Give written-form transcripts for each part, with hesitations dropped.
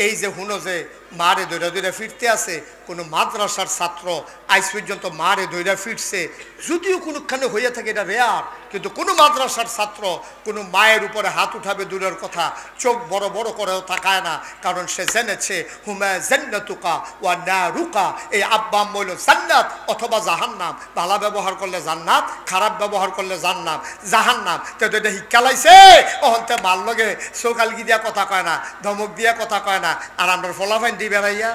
এই যে হুনো যে মারে দৈরা দৈরা ফিরতে আছে কোনো মাদ্রাসার ছাত্র আজ পর্যন্ত মারে দৈরা ফিরছে, যদিও কোনোখানে হইয়া থাকে এটা রেয়ার, কিন্তু কোনো মাদ্রাসার ছাত্র কোনো মায়ের উপরে হাত উঠাবে দূরের কথা, চোখ বড় বড় করেও তাকায় না, কারণ সে জেনেছে হুমা জান্নাতুকা ওয়া নারুকা, এই আব্বা আম্মা হইল জান্নাত অথবা জাহান্নাম। ভালো ব্যবহার করলে জান্নাত, খারাপ ব্যবহার করলে জাহান্নাম। তো এটা শিক্ষা লাইছে অহন্তে মার লগে চৌকালগি দিয়া কথা কয় না, ধমক দিয়া কথা কয় না। আর আমরা ফলাফাইন দি বেড়াইয়া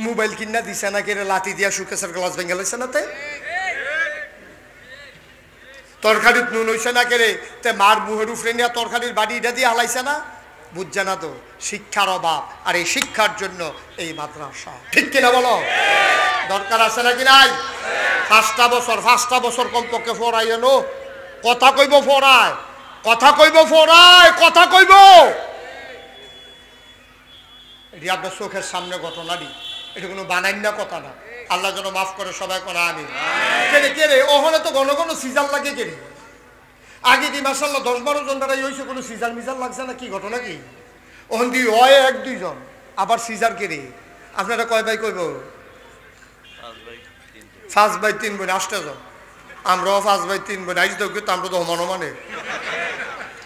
মোবাইল কিনা দিছে না, কেড়ে লাঠি দিয়া সুকেশের গ্লাস ভেঙে লাইছে না, তে তরকারিত নুন হইছে না, কেড়ে তে মার মুহের উফরে নিয়ে তরকারির বাড়ি এটা দিয়ে হালাইছে না। বুঝছে না তো শিক্ষার অভাব, আর এই শিক্ষার জন্য এই মাদ্রাসা, ঠিক কিনা বলো? দরকার আছে নাকি নাই? 5টা বছর কমপক্ষে ফোরাই এনো, কথা কইব ফোরায়, কথা কইব ফোরায়, কথা কইব। এটি আপনার চোখের সামনে ঘটনাটি, এটা কোনো বানাইনা কথা না। আল্লাহ যেন মাফ করে সবাই করা। আমি কেড়ে ওখানে তো ঘন ঘন সিজার লাগে কেড়ে, আগে দি মাসাল্লাহ 10-12 জন বেড়াই হয়েছে, কোনো সিজার মিজার লাগছে না, কি ঘটনা কি? ওখান দিয়ে হয় 1-2 জন, আবার সিজার কেড়ে। আপনারা কয় ভাই কইব? 5 ভাই 3 বোন, 8 জন। আমরাও 5 ভাই 3 বোন, আইস দেখ তো আমরা তো মানে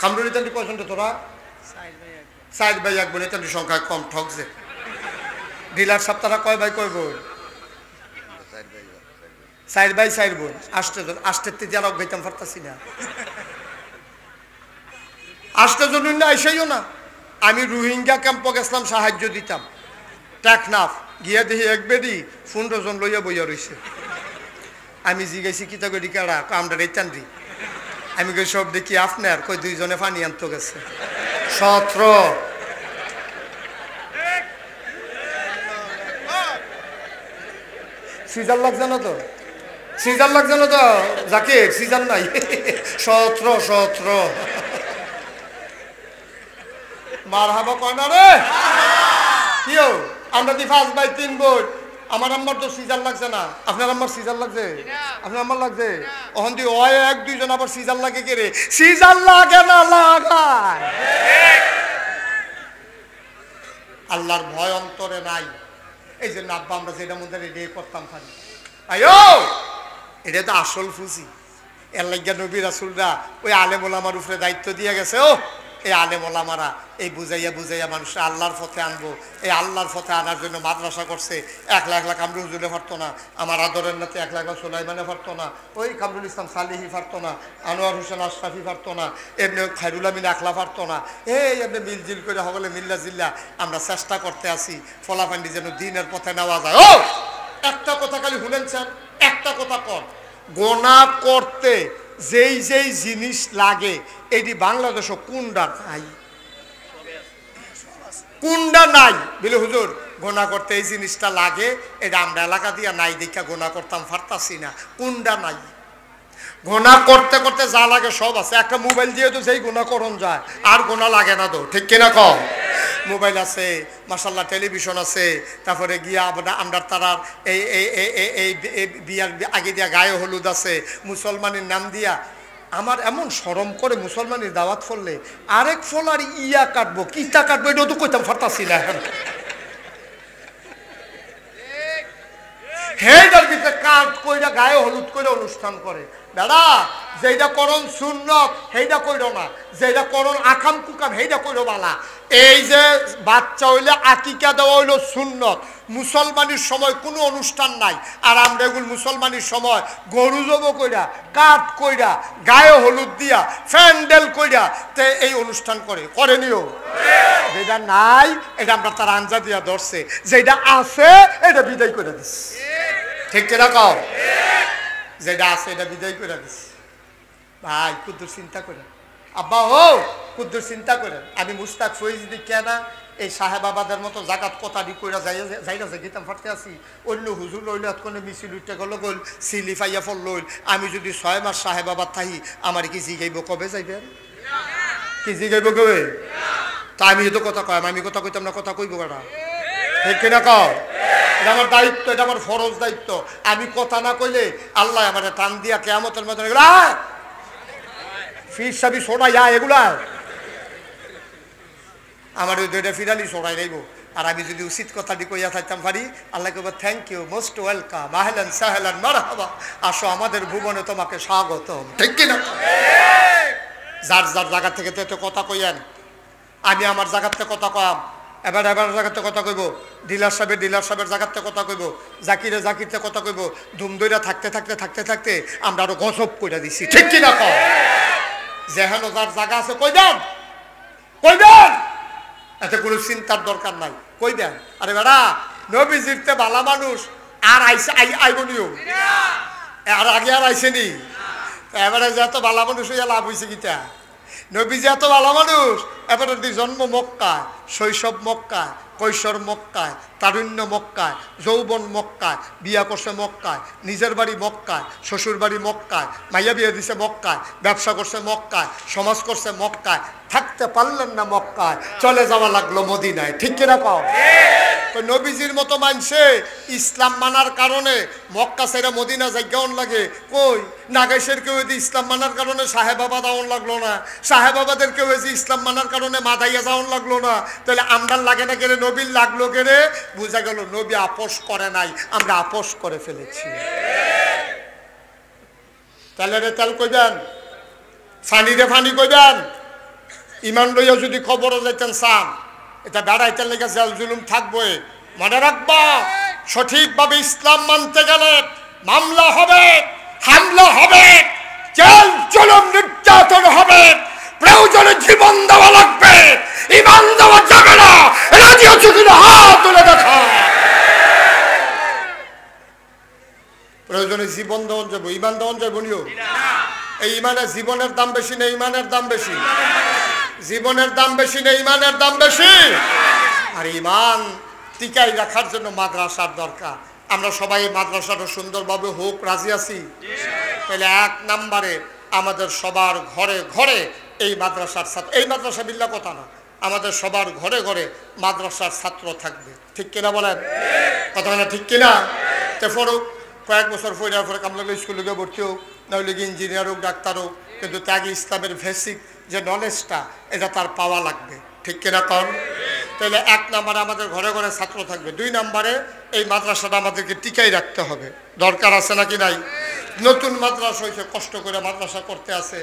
কামরুল ইতান্তি কয়জন তোরা? 4 ভাই 1 বোন, ইতান্তি সংখ্যা কম ঠকছে। ডিলার সপ্তাহটা কয় ভাই কয় বোন? 4 ভাই 4 বোন, 8 জন। 8 তে যারা গাইতাম পারতাছি না, 8 জন না আইসাইও না। আমি রোহিঙ্গা ক্যাম্প গেছিলাম, সাহায্য দিতাম টেকনাফ গিয়া দেখি 1 বেডি 15 জন লইয়া বইয়া রয়েছে। আমি জিগাইছি কিতা করি কেডা? আমরা রেতান্দি। আমি কই সব দেখি আপনার, কই 2 জনে পানি আনতে গেছে। 17 সিজার লাগছে না তো? সিজার লাগছে না তো? জাকির সিজার নাই। 17 মারহাবা কয় না রে? কিও আমরা দি 5 ভাই 3 বোন, আমার আম্মার তো সিজার লাগছে না। আপনার আম্মার সিজার লাগছে? আপনার আম্মার লাগছে? ওখান দিয়ে হয় 1-2 জন আবার সিজার লাগে কে রে? সিজার লাগে না, লাগায়। আল্লাহর ভয় অন্তরে নাই, এই জন্য আব্বা আমরা যেটা মধ্যে রেডি করতাম খালি আয়ো, এটা তো আসল ফুসি। এর লাগিয়া নবী রাসূলরা ওই আলেম ওলামার উপরে দায়িত্ব দিয়ে গেছে। ও এই আলেম ওলামারা এই বুঝাইয়া মানুষরা আল্লাহর পথে আনবো, এই আল্লাহর পথে আনার জন্য মাদ্রাসা করছে। 1 লাখ কামরুল হুজুরে পারতো না, আমার আদরের নাতে 1 লাখ সুলাইমানে পারতো না, ওই কামরুল ইসলাম সালিহি পারতো না, আনোয়ার হোসেন আশরাফি পারতো না, এমনি খায়রুল আমিন আকলা পারতো না। এই এমনি মিলজিল করে হবলে মিল্লা জিল্লা আমরা চেষ্টা করতে আসি ফলাফান্ডি যেন দিনের পথে নেওয়া যায়। ও একটা কথা খালি শুনেন স্যার, একটা কথা কর, গোনা করতে যেই জিনিস লাগে এটি বাংলাদেশও কোনটা নাই, কোনটা নাই বলে হুজুর গোনা করতে এই জিনিসটা লাগে, এটা আমরা এলাকা দিয়া নাই দেখা গোনা করতাম পারতাছি না। কোনটা নাই? গোনা করতে করতে যা লাগে সব আছে। একটা মোবাইল দিয়ে তো যেই গোনা করণ যায়, আর গোনা লাগে না তো, ঠিক কিনা কম? মোবাইল আছে মাশাআল্লাহ, টেলিভিশন আছে, তারপরে গিয়া আমরা তারার এই বিয়ার আগে দিয়া গায়ে হলুদ আছে, মুসলমানের নাম দিয়া। আমার এমন শরম করে মুসলমানের দাওয়াত করলে আরেক ফলার ইয়া কাটবো, কিতা কাটবো এটা তো কইতাম পারতাছি না। এখন হেইটার ভিতরে কাট কইরা গায়ে হলুদ করে অনুষ্ঠান করে। দাদা যেটা করণ সুন্নত সেইটা কইরো না, যেটা করণ আকাম কুকাম সেইটা কইরো বালা। এই যে বাচ্চা হইলে আকিকা দেওয়া হইলো সুন্নত, মুসলমানের সময় কোনো অনুষ্ঠান নাই। আর আমরা এগুলো মুসলমানের সময় গরু জব কইরা, কাঠ কইরা, গায়ে হলুদ দিয়া, ফ্যান্ডেল কইরা তে এই অনুষ্ঠান করেনিও। যেটা নাই এটা আমরা তার আঞ্জা দিয়া ধরছে, যেটা আছে এটা বিদায় করে দিস, ঠিক কিনা কও? যেটা আছে এটা বিদায় করে দিস। ভাই কুদ্দুর চিন্তা করেন, আব্বা ও কুদ্দুর চিন্তা করেন। আমি মুস্তাক ফৈজ দিকে না এই সাহেবাবাদের মতো জাগাত কথাটি কইরা যাইরা যে গীতাম ফাটতে আসি, অন্য হুজুর লইলে কোনো মিছিল উঠতে গেল গল সিলি ফাইয়া ফল লইল। আমি যদি 6 মাস সাহেবাবাদ থাকি, আমার কি জিগাইব কবে যাইবেন? কি জিগাইব কবে? তা আমি তো কথা কয়, আমি কথা কইতাম না, কথা কইব কারা, ঠিক কিনা কও? এটা আমার দায়িত্ব, এটা আমার ফরজ দায়িত্ব। আমি কথা না কইলে আল্লাহ আমার টান দিয়া কিয়ামতের মধ্যে এগুলা ফির সাবি সোনাই এগুলা আমার ওই দুইটা ফিরালি সোনাই নেইব। আর আমি যদি উচিত কথাটি কইয়া থাকতাম পারি, আল্লাহ কইব থ্যাংক ইউ, মোস্ট ওয়েলকাম, আহলান সাহলান মারহাবা, আসো আমাদের ভুবনে তোমাকে স্বাগতম। ঠিক কিনা? যার যার জায়গা থেকে তো কথা কইয়েন, আমি আমার জায়গাতে কথা কম, এবার জায়গাতে কথা কইব, ডিলার সাহেবের জায়গাতে কথা কইব, জাকিরতে কথা কইব, ধুমদইরা থাকতে থাকতে থাকতে থাকতে আমরা আরো গজব কইরা দিছি। ঠিক কিনা? কম যেহেন যার জায়গা আছে কইবেন, এতে কোনো চিন্তার দরকার নাই, কইবেন। আরে বেড়া নবীজির তে ভালো মানুষ আর আইবনিও, আর আগে আর আইসেনি, এবারে যত ভালো মানুষ হইয়া লাভ হয়েছে গীতা। নবীজি এত ভালো মানুষ, এবারে জন্ম মক্কায়, শৈশব মক্কায়, কৈশোর মক্কায়, তারুণ্য মক্কায়, যৌবন মক্কায়, বিয়া করছে মক্কায়, নিজের বাড়ি মক্কায়, শ্বশুর বাড়ি মক্কায়, মাইয়া বিয়ে দিছে মক্কায়, ব্যবসা করছে মক্কায়, সমাজ করছে মক্কায়, থাকতে পারলেন না মক্কায়, চলে যাওয়া লাগলো মদিনায়। ঠিক কিনা কও? নবীজির মতো মানছে ইসলাম মানার কারণে মক্কা ছেড়ে মদিনা যাইগাউন লাগে, কই নাগেশের কেউ যদি ইসলাম মানার কারণে সাহেবাবা যাওয়ান লাগলো না, সাহেবাবাদের কেউ যদি ইসলাম মানার কারণে মাদাইয়া যাওয়ান লাগলো না, তাহলে আমরার লাগে না কেড়ে নবীর লাগলো কেড়ে? বুঝা গেল নবী আপোষ করে নাই, আমরা আপোষ করে ফেলেছি। তাহলে রে তেল কইবেন, ফানি রে ফানি কইবেন। ইমান লইয়া যদি খবরও যাইতেন চান, এটা বেড়াইতে লেগে জেল জুলুম থাকবে। মনে রাখবা, সঠিকভাবে ইসলাম মানতে গেলে মামলা হবে, হামলা হবে, জেল জুলুম নির্যাতন হবে, প্রয়োজনে জীবন দেওয়া লাগবে। ইমান দেওয়া যাবে না। রাজি আছো কিনা হাত তুলে দেখা। প্রয়োজনে জীবন দেওয়া যাবো, ইমান দেওয়া যাবো নিও। এই ইমানের জীবনের দাম বেশি না ইমানের দাম বেশি? জীবনের দাম বেশি না ইমানের দাম বেশি? আর ইমান টিকাই রাখার জন্য মাদ্রাসার দরকার। আমরা সবাই মাদ্রাসাটা সুন্দরভাবে হোক, রাজি আছি? তাহলে 1 নম্বরে আমাদের সবার ঘরে ঘরে এই মাদ্রাসার ছাত্র, এই মাদ্রাসা বিল্লা কথা না, আমাদের সবার ঘরে ঘরে মাদ্রাসার ছাত্র থাকবে। ঠিক কিনা বলেন? কথা না ঠিক কিনা? তো ফরক কয়েক বছর পরে আমরা স্কুলে গিয়ে ভর্তি হোক, নাহলে কি ইঞ্জিনিয়ার হোক, ডাক্তার হোক, কিন্তু তাকে ইসলামের বেসিক যে নলেজটা এটা তার পাওয়া লাগবে। ঠিক কিনা কম? তাহলে 1 নম্বরে আমাদের ঘরে ঘরে ছাত্র থাকবে। 2 নম্বরে এই মাদ্রাসাটা আমাদেরকে টিকাই রাখতে হবে। দরকার আছে নাকি নাই? নতুন মাদ্রাসা হয়েছে, কষ্ট করে মাদ্রাসা করতে আছে,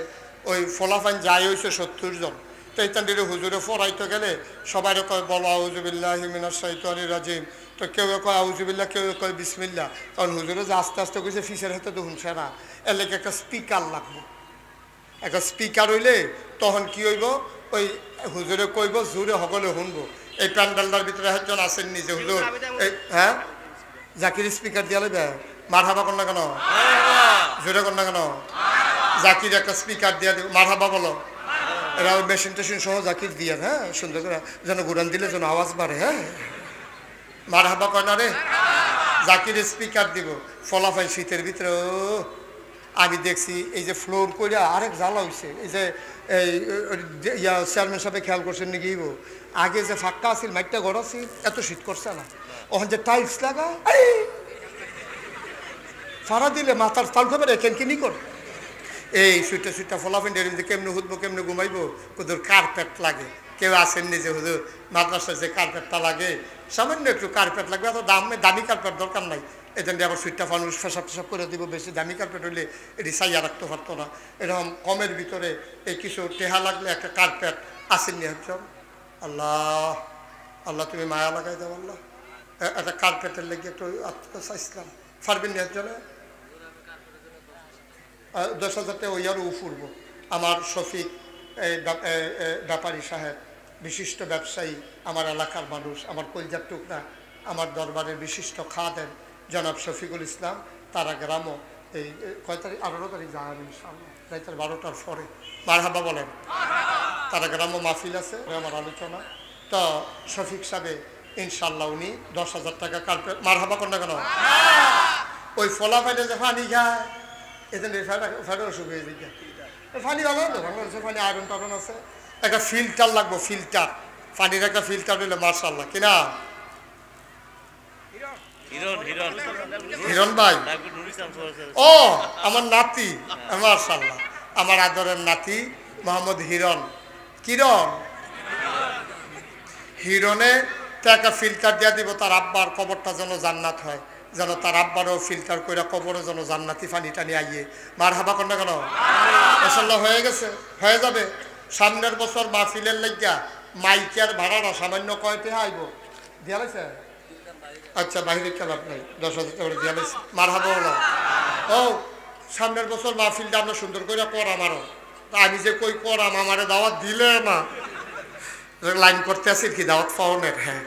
ওই ফলাফাইন যাই হয়েছে 70 জন। তো এই তান্ডিরে হুজুরে পড়াইতে গেলে সবাই কয় বলো আউযুবিল্লাহি মিনাশ শাইতানির রাজিম, তো কেউ কয় আউযুবিল্লাহ, কেউ কয় বিসমিল্লাহ। কারণ হুজুরে যে আস্তে আস্তে কইছে ফিসের হাতে তো শুনছে না, এর লেগে একটা স্পিকার লাগবে। একটা স্পিকার হইলে তখন কি হইব, ওই হুজুরে কইব, জোরে সকলে শুনবো। এই প্যান্ডেলটার ভিতরে একজন আছেন নিজে হুজুর, এই হ্যাঁ জাকির স্পিকার দিয়ে লইবে, মারহাবা কর না কেন, জোরে কর না কেন, জাকির একটা স্পিকার দিয়ে দিব, মারহাবা বলো। এরা ওই মেশিন টেশিন সহ জাকির দিয়ে, হ্যাঁ সুন্দর করে যেন গুড়ান দিলে যেন আওয়াজ বাড়ে। হ্যাঁ মারহাবা কয় না রে, জাকির স্পিকার দিব। ফলাফল শীতের ভিতরে আমি দেখছি এই যে ফ্লোর করে আরেক জ্বালা হয়েছে। এই যে ইয়া চেয়ারম্যান সাহেব খেয়াল করছেন নাকি, আগে যে ফাঁকা আছিল মাইটটা ঘর আছিল, এত শীত করছে না। ওখান যে টাইলস লাগা ফাড়া দিলে মাথার তাল খাবে এখান কি নি কর, এই সুইটা সুইটা ফলাফেন কেমনে হুদবো, কেমনে ঘুমাইবো, হুজুর কার্পেট লাগে। কেউ আসেন নিজে হুজুর মাদ্রাসায় যে কার্পেটটা লাগে, সামান্য একটু কার্পেট লাগবে, এত দামি কার্পেট দরকার নাই। এজন্য আবার সুইটটা ফানুষ ফেসাব ফেসাব করে দিব। বেশি দামি কার্পেট হইলে এটি সাইয়া রাখতে পারতো না। এরকম কমের ভিতরে এই কিছু টেহা লাগলে একটা কার্পেট আসেননি একজন। আল্লাহ আল্লাহ তুমি মায়া লাগাই দাও আল্লাহ, একটা কার্পেটের লেগে একটু চাইছিলাম, পারবেন নি একজনে? 10,000 টাকা ওই আরও উফুরবো। আমার শফিক ব্যাপারী সাহেব, বিশিষ্ট ব্যবসায়ী, আমার এলাকার মানুষ, আমার কলজার টুকরা, আমার দরবারের বিশিষ্ট খাদেম জনাব শফিকুল ইসলাম, তারা গ্রামও এই কয় তারিখ 18 তারিখ যান ইনশাআল্লাহ, রাইতের 12টার পরে। মারহাবা বলেন। তারা গ্রামও মাহফিল আছে আমার আলোচনা। তো শফিক সাহেব ইনশাল্লাহ উনি 10,000 টাকা কার্পেট, মারহাবা কর না কেন, ওই ফলা ফাইলে যে পানি খায় এখানে ফেটার অসুখ হয়ে যায়। পানি ভালো তো বাংলাদেশে, পানি আয়রন টায়রন আছে। একটা ফিল্টার লাগবো, ফিল্টার, পানির একটা ফিল্টার হইলে মার্শাল্লাহ কিনা। হিরণ ভাই, ও আমার নাতি, মার্শাল্লাহ আমার আদরের নাতি মোহাম্মদ হিরণ। কিরণ হিরণে টাকা ফিল্টার দিয়ে দিব তার আব্বার কবরটা যেন জান্নাত হয়, যেন তার আব্বারও ফিল্টার করে কবরও যেন জান্নাতি পানি টানি আইয়ে। মার হাবা কর না কেন? মাশাআল্লাহ হয়ে গেছে, হয়ে যাবে। সামনের বছর মাহফিলের লাগিয়া মাইকের ভাড়াটা সামান্য কয়টা আইব দিয়া লাইছে? আচ্ছা বাহিরে খেলা নাই, 10,000 টাকা দিয়া লাইছে। মার হাবা হলো। ও সামনের বছর মাহফিলটা আমরা সুন্দর করে করাম। আরো আমি যে কই করাম, আমারে দাওয়াত দিলে না, লাইন করতে আসি কি দাওয়াত পাওনের। হ্যাঁ,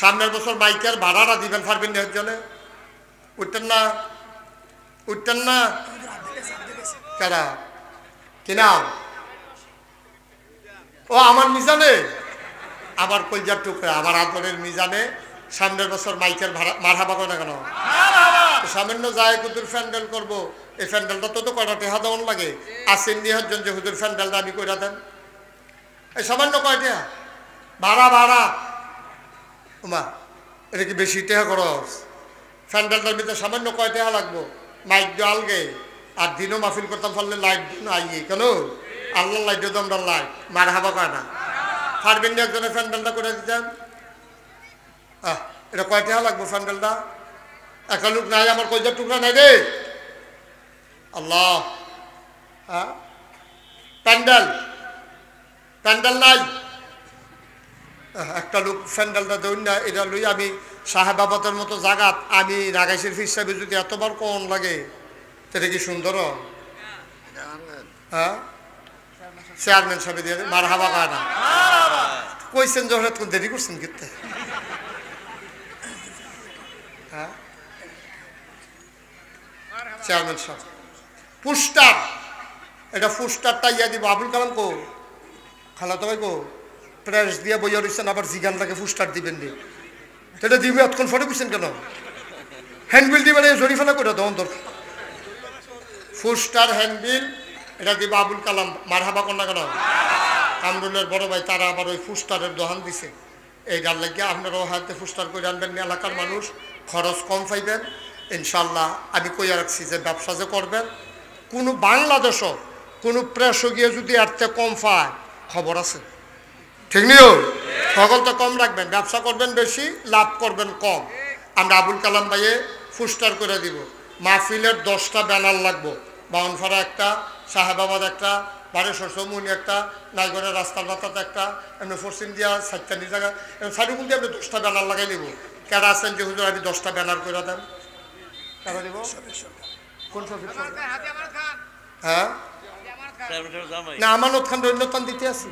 সামনের বছর মাইকের ভাড়াটা দিবেন, পারবেন না? জলে উঠতেন না, উঠতেন না কারা কিনা? ও আমার মিজানে, আমার কলজার টুকরা, আমার আদরের মিজানে সামনের বছর মাইকের ভাড়া। মার হাবা করে না কেন? সামান্য যায় হুজুর প্যান্ডেল করবো, এই প্যান্ডেলটা তো কয়টা টেহা দেওয়ান লাগে। আসেন নিহজন যে হুজুর প্যান্ডেলটা আমি কইরা দেন, এই সামান্য কয়টা ভাড়া ভাড়া মা, এটা কি বেশি টেহা খরচ? প্যান্ডেলটার ভিতরে সামান্য কয় টেহা লাগবো? মাইক দিয়ে আলগে, আর দিনও মাহফিল করতাম পারলে লাইট দিন আইয়ে কেন? আল্লাহ লাইট দিয়ে আমরা লাইট। মার হাবা কয় না? পারবেন না একজনের প্যান্ডেলটা করে দিতেন? এটা কয় টেহা লাগবো প্যান্ডেলটা? একটা লোক নাই, আমার কয়টার টুকরা নাই রে আল্লাহ। হ্যাঁ, প্যান্ডেল প্যান্ডেল নাই, একটা লোক প্যান্ডেলটা দেউন না। এটা লই আমি সাহেবাবাদের মতো জাগাত আমি রাগাইশের হিসাবে যদি এতবার কম লাগে, সেটা কি সুন্দর? হ্যাঁ, চেয়ারম্যান সাহেব দিয়ে মার হাবা কয় না? কইছেন যখন এত দেরি করছেন কিন্তু। হ্যাঁ, চেয়ারম্যান সাহেব পুস্টার, এটা পুস্টারটা ইয়া দিব। আবুল কালাম কো খালা তো ভাই কো প্রেস দিয়ে বইয়া রয়েছেন, আবার জিগানটাকে পুস্টার দিবেন নি, সেটা দিবে। এতক্ষণ ফটো বুঝছেন কেন? হ্যান্ডবিল দিবেন, জরিফানা করে দেওয়ান দরকার। পুস্টার হ্যান্ডবিল এটা দিব আবুল কালাম। মার হাবা কর না কেন? কামরুলের বড় ভাই তারা আবার ওই পুস্টারের দোকান দিছে। এইটার লাগিয়ে আপনারাও হাতে পুস্টার করে আনবেন, এলাকার মানুষ খরচ কম পাইবেন ইনশাল্লাহ। আমি কইয়া রাখছি যে ব্যবসা যে করবেন, কোনো বাংলাদেশও কোনো প্রেসও গিয়ে যদি এর থেকে কম পায় খবর আছে, ঠিক নিও? সকল তো কম রাখবেন, ব্যবসা করবেন বেশি, লাভ করবেন কম। আমরা আবুল কালাম ভাইয়ে পুস্টার করে দিব। মাহফিলের 10টা ব্যানার লাগবো, বাউনফাড়া একটা, সাহেবাবাদ একটা, বারেশ্বর চৌমুনি একটা, নাইগড়ের রাস্তার মাথাতে একটা, এমনি পশ্চিম দিয়া 4টা জায়গা সাইডুকুল দিয়ে আপনি 10টা ব্যানার লাগাই দিব। কেডা আছেন যে হুজুর আমি 10টা ব্যানার করে দেন? কেডা দিব? কোন শফিক? হ্যাঁ না, আমানত খান রৈন্যতান দিতে আছি।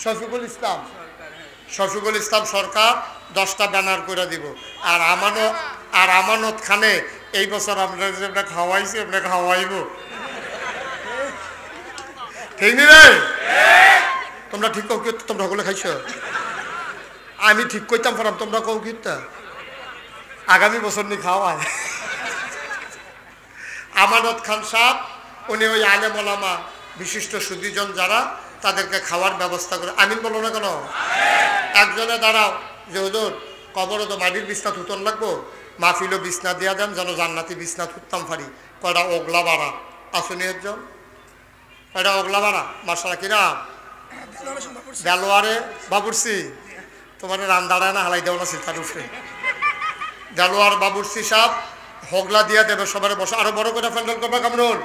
শফিকুল ইসলাম, শফিকুল ইসলাম সরকার 10টা ব্যানার করে দিব। আর আমানত খানে এই বছর আমরা যেটা খাওয়াইছি আমরা খাওয়াইব, ঠিক নি রে? তোমরা ঠিক কও কি? তোমরা সকলে খাইছ? আমি ঠিক কইতাম পারাম, তোমরা কও কি? আগামী বছর নি খাওয়ায়। আমানত খান সাহেব উনি ওই আলেম ওলামা বিশিষ্ট সুদীজন যারা, তাদেরকে খাওয়ার ব্যবস্থা করে। আমিন বলো না কেন? একজনে দাঁড়াও যে হুজুর কবরও তো মাটির বিছনা থুতন লাগবো, মাহফিলও বিছনা দিয়া দেন যেন জান্নাতি বিছনা থুততাম পারি। কয়টা ওগলা বাড়া আসুনি একজন, কয়টা ওগলা বাড়া মাসালা কিনা দেলোয়ারে বাবুরসি, তোমার রান্দাড়ায় না হালাই দেওয়া না সিলতার উঠে। দেলোয়ার বাবুরসি সাহেব হগলা দিয়া দেবে সবার বসে। আরো বড় করে প্যান্ডেল করবে কামরুল,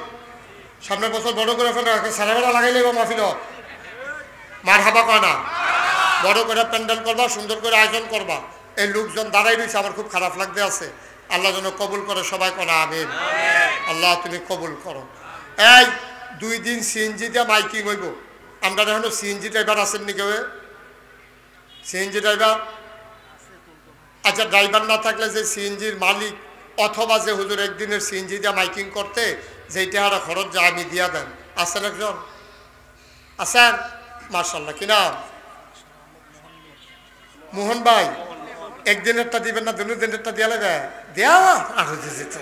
সামনের বছর বড় করে প্যান্ডেল সারাবেলা লাগাই নেব মাহফিল। মার হাবা কয় না? বড় করে প্যান্ডেল করবা, সুন্দর করে আয়োজন করবা। এই লোকজন দাঁড়াই রয়েছে, আমার খুব খারাপ লাগতে আছে। আল্লাহ যেন কবুল করে, সবাই করা আমিন। আল্লাহ তুমি কবুল করো। এই 2 দিন সিএনজি দিয়ে মাইকিং হইব। আমরা এখন সিএনজি ড্রাইভার আছেন নি কেউ? CNG driver? আচ্ছা, ড্রাইভার না থাকলে যে সিএনজির মালিক অথবা যে হুজুর একদিনের সিএনজি দিয়ে মাইকিং করতে যেইটা আর খরচ যা আমি দিয়া দেন, আছেন একজন? আছেন? মার্শাল্লাহ, কি নাম? মোহন ভাই। একদিনেরটা দিবেন না 2 দিনেরটা দিয়া লাগে? দেওয়া আরো দিতে।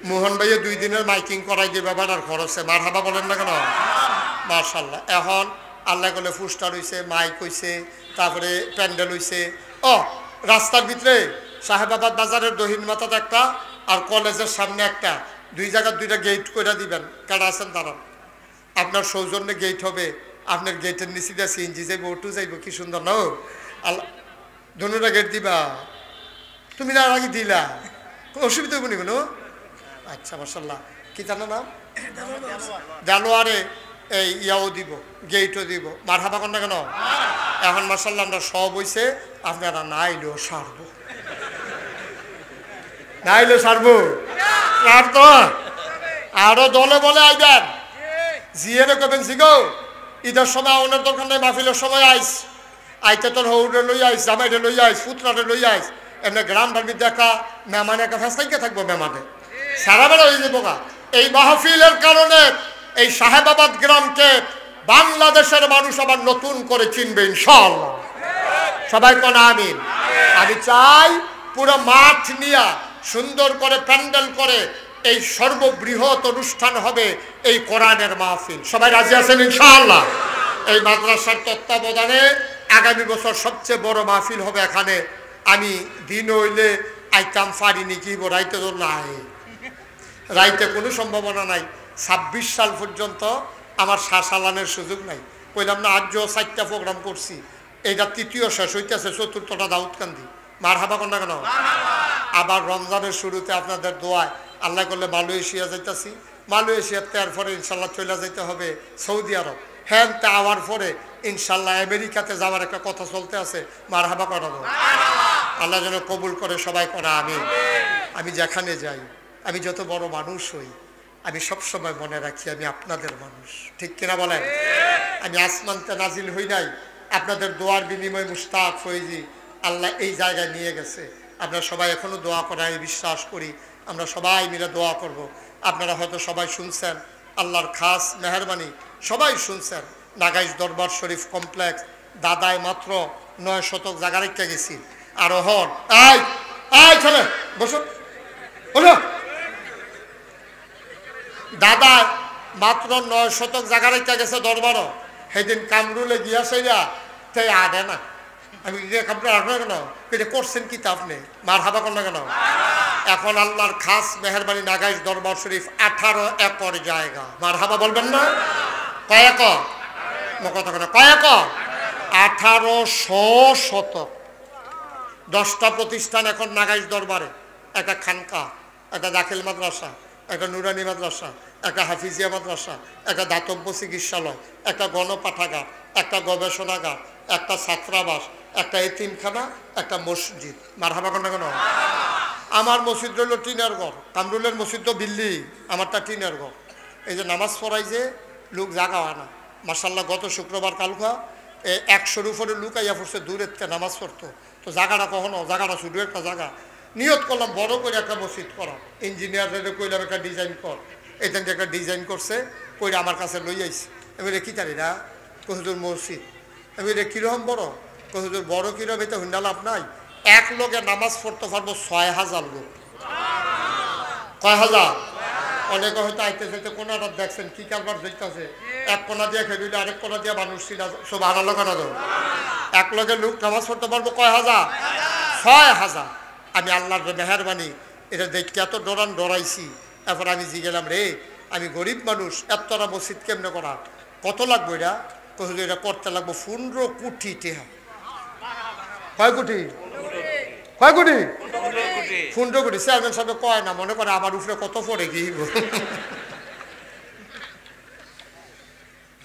মোহন ভাইয়ে 2 দিনের মাইকিং করাই দিবে আবার, আর খরচে। মার হাবা বলেন না কেন? মার্শাল্লাহ। এখন আল্লাহ বলে পুস্টার হইছে, মাইক হইছে, তারপরে প্যান্ডেল হইছে। ও রাস্তার ভিতরে সাহেবাবাদ বাজারের দহিন মাথাতে একটা আর কলেজের সামনে একটা, 2 জায়গার 2টা গেট করে দিবেন। কেডা আছেন তারা? আপনার সৌজন্যে গেট হবে, আপনার গেটের নিচে দিয়ে সিএনজি যাইব, অটো যাইব, কি সুন্দর না? আল্লাহ ধনুটা গেট দিবা তুমি, না আগে দিলা, কোনো অসুবিধা হইব নি কোনো? আচ্ছা মাশাআল্লাহ। কি তার নাম? জানুয়ারে এই ইয়াও দিব, গেটও দিব। মারহাবা কর না কেন? এখন মাশাআল্লাহ আমরা সব হইছে, আপনারা না আইলেও সারবো, না আইলেও সারবো, সারতো। আরো দলে বলে আইবেন, জিয়েরে কবেন জিগো ঈদের সময় অনেক দরকার নেই, মাহফিলের সময় আইস, আইতে তোর হৌরে লই আইস, জামাইরে লই আইস, পুত্রারে লই আইস, এমনি গ্রাম ভাবি দেখা মেহমানে একটা ফেসাইকে থাকবো, মেহমানে সারা বেলা হয়ে যাবো। এই মাহফিলের কারণে এই সাহেবাবাদ গ্রামকে বাংলাদেশের মানুষ আবার নতুন করে চিনবে ইনশাআল্লাহ। সবাই কোন আমিন। আমি চাই পুরো মাঠ নিয়ে সুন্দর করে প্যান্ডেল করে এই সর্ববৃহৎ অনুষ্ঠান হবে এই কোরআনের মাহফিল। সবাই রাজি আছেন ইনশাআল্লাহ? এই মাদ্রাসার তত্ত্বাবধানে আগামী বছর সবচেয়ে বড় মাহফিল হবে এখানে। আমি দিন হইলে আইতাম পারিনি, কি রাইতে তো নাই, রাইতে কোনো সম্ভাবনা নাই। 26 সাল পর্যন্ত আমার শাসালানের সুযোগ নাই। কইলাম না আজও 4টা প্রোগ্রাম করছি, এইটা 3য় শেষ হইতেছে, 4টা দাউদকান্দি। মারহাবা কর না কেন? আবার রমজানের শুরুতে আপনাদের দোয়ায় আল্লাহ করলে মালয়েশিয়া যাইতেছি, মালয়েশিয়াতে এরপরে ইনশাল্লাহ চলে যাইতে হবে সৌদি আরব, হ্যাঁ তা আওয়ার পরে ইনশাল্লাহ আমেরিকাতে যাওয়ার একটা কথা চলতে আছে। মারহাবা করাবো, আল্লাহ যেন কবুল করে, সবাই করা আমি। আমি যেখানে যাই, আমি যত বড় মানুষ হই, আমি সবসময় মনে রাখি আমি আপনাদের মানুষ, ঠিক কিনা বলেন? আমি আসমানতে নাজিল হই নাই, আপনাদের দোয়ার বিনিময়ে মুশতাক ফয়েজি আল্লাহ এই জায়গায় নিয়ে গেছে। আপনারা সবাই এখনো দোয়া করে, আমি বিশ্বাস করি আমরা সবাই মিলে দোয়া করব। আপনারা হয়তো সবাই শুনছেন, আল্লাহর খাস মেহরবানি সবাই শুনছেন, নাগাইশ দরবার শরীফ কমপ্লেক্স দাদায় মাত্র 9 শতক জায়গা রেখে গেছি। আর হন আয় আয় চলে বসো, বলো দাদা মাত্র 9 শতক জায়গা রেখে গেছে দরবারও। সেদিন কামরুলে গিয়া সেইরা তাই আদে না, আমি আপনার আগ্রহ কেন করছেন কি তা আপনি মারহাবা কর না কেন? এখন আল্লাহর খাস মেহরবানি নাগাইশ দরবার শরীফ 18 একর জায়গা, মারহাবা বলবেন না? কয় একর? কথা কেন, কয় একর? 1800 শতক। 10টা প্রতিষ্ঠান এখন নাগাইশ দরবারে, একটা খানকা, একটা দাখিল মাদ্রাসা, একটা নুরানি মাদ্রাসা, একটা হাফিজিয়া মাদ্রাসা, একটা দাতব্য চিকিৎসালয়, একটা গণপাঠাগার, একটা গবেষণাগার, একটা ছাত্রাবাস, একটা এতিমখানা, একটা মসজিদ। মারহাবা কর না কেন? আমার মসজিদ রইল টিনের ঘর, কামরুলের মসজিদ তো বিল্লি, আমারটা টিনের ঘর। এই যে নামাজ পড়াই যে লোক জাগা হয় না, মাশাল্লাহ গত শুক্রবার কালকা 100-র উপরে লোক আইয়া পড়ছে দূরের থেকে নামাজ পড়তো। তো জায়গাটা কখনো জায়গাটা শুধু একটা জায়গা, নিয়ত করলাম বড় করে একটা মসজিদ করা। ইঞ্জিনিয়ারদের কইলাম একটা ডিজাইন কর, এখান থেকে একটা ডিজাইন করছে, কইরা আমার কাছে লই আইছি। আমি রে কি জানি না, কহুজুর মসজিদ। আমি রে কীরকম বড়? কহুজুর বড় কীরকম, এটা হুন্ডা লাভ নাই, এক লোকে নামাজ পড়তে পারবো 6000 লোক। কয় হাজার? অনেকে হয়তো আইতে যেতে কোনাটা দেখছেন কি কারবার দেখতেছে, এক কোনা দিয়ে খেলিলে আরেক কোনা দিয়ে মানুষ ছিল, সব আড়ালো কোনা দেব, এক লোকে লোক নামাজ পড়তে পারবো কয় হাজার? 6000। আমি আল্লাহর মেহরবানি এটা দেখতে এত ডরাইছি। এরপর আমি জিগেলাম রে আমি গরিব মানুষ, এতটা মসজিদ কেমনে করা, কত লাগবো এটা? কহিল এটা করতে লাগবো 15 কোটি টাকা। কয় কোটি? কয় কোটি? 15 কোটি। চেয়ারম্যান সাহেব কয় না, মনে করে আমার উপরে কত পড়ে কি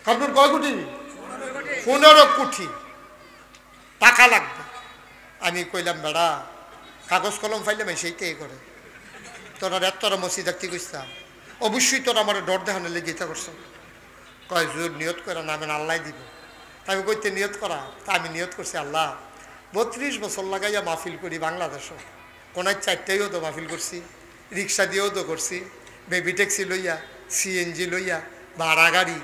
আপনার কয় কোটি? 15 কোটি টাকা লাগবে। আমি কইলাম বেড়া কাগজ কলম ফাইলাম সেইটাই করে, তোরা এতটা মসজিদ দেখতে গেছিলাম, অবশ্যই তোরা আমার ডর দেখানো লেগে করছ। কয় জোর নিয়ত করে না, আমি আল্লাহ দিব। আমি কইতে নিয়ত করা, তা আমি নিয়ত করছি আল্লাহ 32 বছর লাগাইয়া মাহফিল করি বাংলাদেশও, কোনায় 4টাইও তো মাহফিল করছি, রিক্সা দিয়েও তো করছি, বেবি ট্যাক্সি লইয়া, সিএনজি লইয়া, ভাড়া গাড়ি,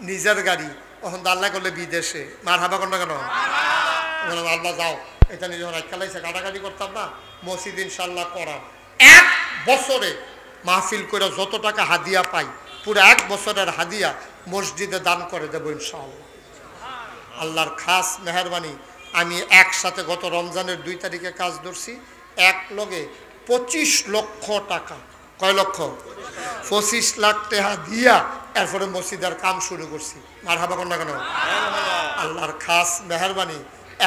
নিজের গাড়ি, তখন তো আল্লাহ করলে বিদেশে। মারহাবা কর না কেন? আল্লাহ যাও, এটা নিজে খেলাইছে, কাটাকাটি করতাম না, মসজিদ ইনশাল্লাহ করা। 1 বছরে মাহফিল করে যত টাকা হাদিয়া পাই, পুরো 1 বছরের হাদিয়া মসজিদে দান করে দেবো ইনশাআল্লাহ। আল্লাহর খাস মেহরবানি আমি একসাথে গত রমজানের 2 তারিখে কাজ ধরছি, এক লগে 25 লক্ষ টাকা কয় লক্ষ? 25 লাখ টাকা দিয়া এরপরে মসজিদের কাম শুরু করছি। মারহাবা কোন না কেন? আল্লাহর খাস মেহরবানি।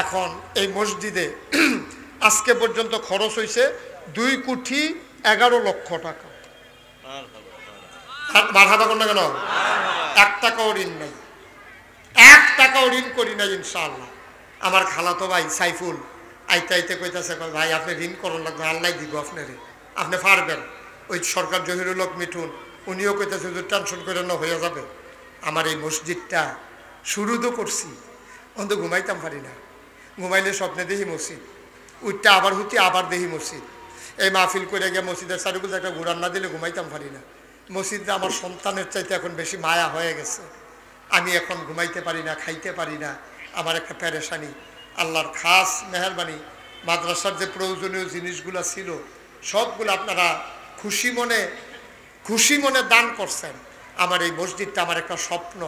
এখন এই মসজিদে আজকে পর্যন্ত খরচ হয়েছে 2,11,00,000 টাকা। মারহাবা কোন না কেন? 1 টাকাও ঋণ নাই, 1 টাকাও ঋণ করি নাই ইনশাআল্লাহ। আমার খালাতো ভাই সাইফুল আইতে আইতে কইতাছে, ভাই আপনি ঋণ করুন লাগবে, আল্লাহ দিব আপনারে, আপনি পারবেন। ওই সরকার জহিরুল হক মিঠুন উনিও কইতাছে যে টেনশন করে না হয়ে যাবে। আমার এই মসজিদটা শুরু তো করছি, অন্ত ঘুমাইতাম পারি না, ঘুমাইলে স্বপ্নে দেখি মসজিদ, উঠটা আবার হুতি আবার দেখি মসজিদ। এই মাহফিল করে গিয়ে মসজিদের চারিগুলো একটা ঘুরান না দিলে ঘুমাইতাম পারি না। মসজিদে আমার সন্তানের চাইতে এখন বেশি মায়া হয়ে গেছে। আমি এখন ঘুমাইতে পারি না, খাইতে পারি না, আমার একটা প্যারেশানি। আল্লাহর খাস মেহরবানি, মাদ্রাসার যে প্রয়োজনীয় জিনিসগুলো ছিল সবগুলো আপনারা খুশি মনে দান করছেন। আমার এই মসজিদটা আমার একটা স্বপ্ন।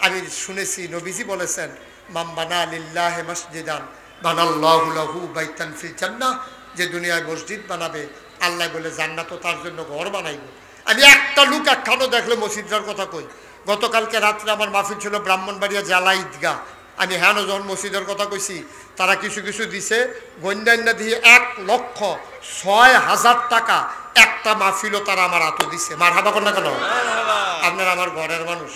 আমি শুনেছি নবীজি বলেছেন, মান বানা লিল্লাহি মসজিদান বানাল্লাহু লাহু বাইতান ফিল জান্নাহ, যে দুনিয়ায় মসজিদ বানাবে আল্লাহ বলে জান্নাতও তার জন্য ঘর বানাইব। আমি একটা লোক একখানো দেখলে মসজিদটার কথা কই। গতকালকে রাত্রে আমার মাহফিল ছিল ব্রাহ্মণবাড়িয়া জেলা ঈদগাহ। আমি হ্যাঁ যখন মসজিদের কথা কইছি তারা কিছু কিছু দিছে, গন্ডান্না দিয়ে 1,06,000 টাকা একটা মাহফিলও তারা আমার হাতে দিছে। মারহাবা কোন না কেন? আপনারা আমার ঘরের মানুষ।